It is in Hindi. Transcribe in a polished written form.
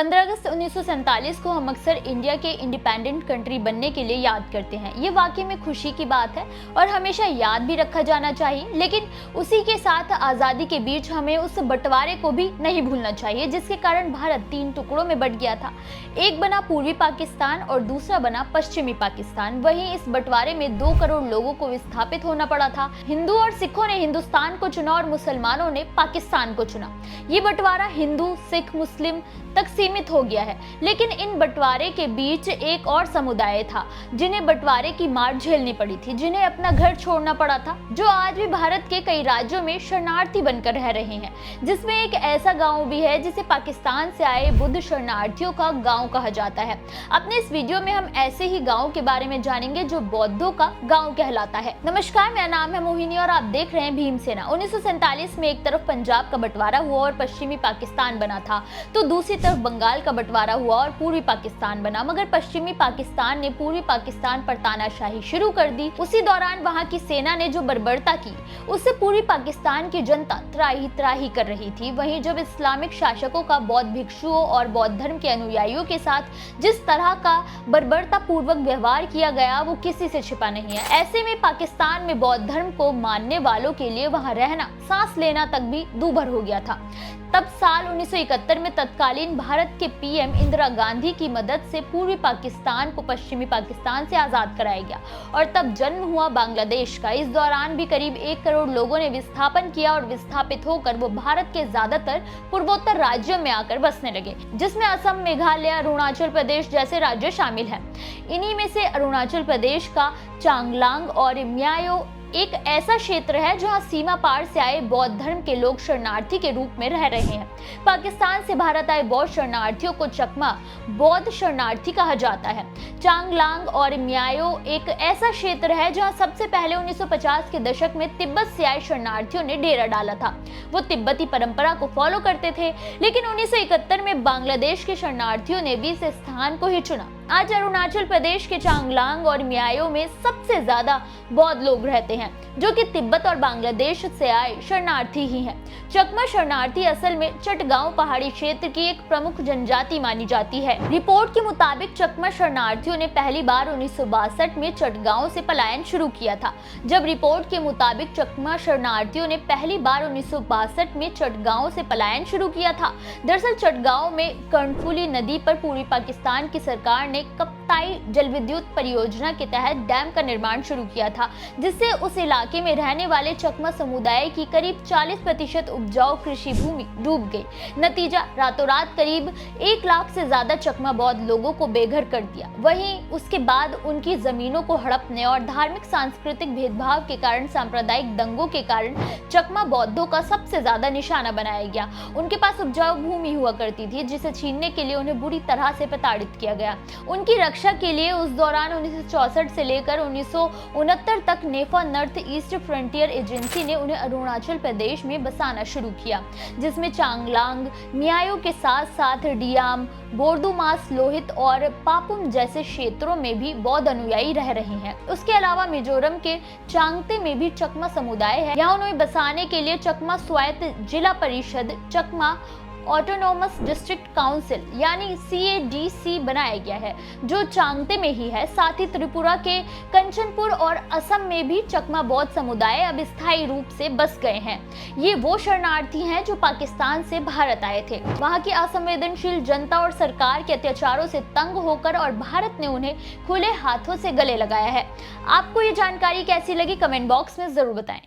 15 अगस्त 1947 को हम अक्सर इंडिया के इंडिपेंडेंट कंट्री बनने के लिए याद करते हैं। ये वाकई में खुशी की बात है और हमेशा याद भी रखा जाना चाहिए, लेकिन उसी के साथ आज़ादी के बीच हमें उस बंटवारे को भी नहीं भूलना चाहिए जिसके कारण भारत 3 टुकड़ों में बंट गया था। एक बना पूर्वी पाकिस्तान और दूसरा बना पश्चिमी पाकिस्तान। वहीं इस बंटवारे में 2 करोड़ लोगों को विस्थापित होना पड़ा था। हिंदू और सिखों ने हिंदुस्तान को चुना और मुसलमानों ने पाकिस्तान को चुना। ये बंटवारा हिंदू, सिख, मुस्लिम तक सीमित हो गया है, लेकिन इन बंटवारे के बीच एक और समुदाय था जिन्हें बंटवारे की मार झेलनी पड़ी थी, जिन्हें अपना घर छोड़ना पड़ा था, जो आज भी भारत के कई राज्यों में शरणार्थी बनकर रह रहे हैं, जिसमें एक ऐसा गांव भी है जिसे पाकिस्तान से आए बुद्ध शरणार्थियों का गांव कहा जाता है। अपने इस वीडियो में हम ऐसे ही गांव के बारे में जानेंगे जो बौद्धों का गांव कहलाता है। नमस्कार, मेरा नाम है मोहिनी और आप देख रहे हैं भीमसेना। 1947 में एक तरफ पंजाब का बंटवारा हुआ और पश्चिमी पाकिस्तान बना था, तो दूसरी तरफ बंगाल का बंटवारा हुआ और पूर्वी पाकिस्तान बना। मगर पश्चिमी पाकिस्तान ने पूर्वी पाकिस्तान पर तानाशाही शुरू कर दी। उसी दौरान वहां की सेना ने जो बर्बरता की, उससे पूर्वी पाकिस्तान की जनता त्राही त्राही कर रही थी। वहीं जब इस्लामिक शासकों का बौद्ध भिक्षुओं और बौद्ध धर्म के अनुयायियों के साथ जिस तरह का बर्बरता पूर्वक व्यवहार किया गया वो किसी से छिपा नहीं है। ऐसे में पाकिस्तान में बौद्ध धर्म को मानने वालों के लिए वहां रहना, सांस लेना तक भी दूभर हो गया था। तब साल 1971 में तत्कालीन भारत के पीएम इंदिरा गांधी की मदद से पूर्वी पाकिस्तान को पश्चिमी पाकिस्तान से आजाद कराया गया और तब जन्म हुआ बांग्लादेश का। इस दौरान भी करीब 1 करोड़ लोगों ने विस्थापन किया और विस्थापित होकर वो भारत के ज्यादातर पूर्वोत्तर राज्यों में आकर बसने लगे, जिसमें असम, मेघालय, अरुणाचल प्रदेश जैसे राज्य शामिल हैं। इन्हीं में से अरुणाचल प्रदेश का चांगलांग और म्याओ एक ऐसा क्षेत्र है जहां सीमा पार से आए बौद्ध धर्म के लोग शरणार्थी के रूप में रह रहे हैं। पाकिस्तान से भारत आए बौद्ध शरणार्थियों को चकमा बौद्ध शरणार्थी कहा जाता है। चांगलांग और म्याओ एक ऐसा क्षेत्र है जहां सबसे पहले 1950 के दशक में तिब्बत से आए शरणार्थियों ने डेरा डाला था। वो तिब्बती परंपरा को फॉलो करते थे, लेकिन 1971 में बांग्लादेश के शरणार्थियों ने भी इस स्थान को ही चुना। आज अरुणाचल प्रदेश के चांगलांग और म्याओ में सबसे ज्यादा बौद्ध लोग रहते हैं, जो कि तिब्बत और बांग्लादेश से आए शरणार्थी ही हैं। चकमा शरणार्थी असल में चटगांव पहाड़ी क्षेत्र की एक प्रमुख जनजाति मानी जाती है। रिपोर्ट के मुताबिक चकमा शरणार्थियों ने पहली बार 1962 में चटगांव से पलायन शुरू किया था। जब रिपोर्ट के मुताबिक चकमा शरणार्थियों ने पहली बार 1962 में चटगांव से पलायन शुरू किया था। दरअसल चटगांव में कर्णफुली नदी पर पूर्वी पाकिस्तान की सरकार ने कप्ताई जलविद्युत परियोजना के तहत डैम का निर्माण शुरू किया था, जिससे उस इलाके में रहने वाले चकमा समुदाय की करीब 40% उपजाऊ कृषि भूमि डूब गई। नतीजा, रातों रात करीब 1 लाख से ज्यादा चकमा बौद्ध लोगों को बेघर कर दिया। वहीं उसके बाद उनकी जमीनों को हड़पने और धार्मिक सांस्कृतिक भेदभाव के कारण, सांप्रदायिक दंगों के कारण चकमा बौद्धों का सबसे ज्यादा निशाना बनाया गया। उनके पास उपजाऊ भूमि हुआ करती थी, जिसे छीनने के लिए उन्हें बुरी तरह से प्रताड़ित किया गया। उनकी रक्षा के लिए उस दौरान 1964 से लेकर 1969 तक नेफा नॉर्थ ईस्ट फ्रंटियर एजेंसी ने उन्हें अरुणाचल प्रदेश में बसाना शुरू किया, जिसमें चांगलांग, म्याओ के साथ साथ डियाम, बोर्दुमास, लोहित और पापुम जैसे क्षेत्रों में भी बौद्ध अनुयायी रह रहे हैं। उसके अलावा मिजोरम के चांगते में भी चकमा समुदाय है। यहाँ उन्हें बसाने के लिए चकमा स्वायत्त जिला परिषद, चकमा ऑटोनोमस डिस्ट्रिक्ट काउंसिल यानी CADC बनाया गया है, जो चांगते में ही है। साथ ही त्रिपुरा के कंचनपुर और असम में भी चकमा बौद्ध समुदाय अब स्थायी रूप से बस गए हैं। ये वो शरणार्थी हैं जो पाकिस्तान से भारत आए थे। वहां की असंवेदनशील जनता और सरकार के अत्याचारों से तंग होकर और भारत ने उन्हें खुले हाथों से गले लगाया है। आपको ये जानकारी कैसी लगी, कमेंट बॉक्स में जरूर बताएं।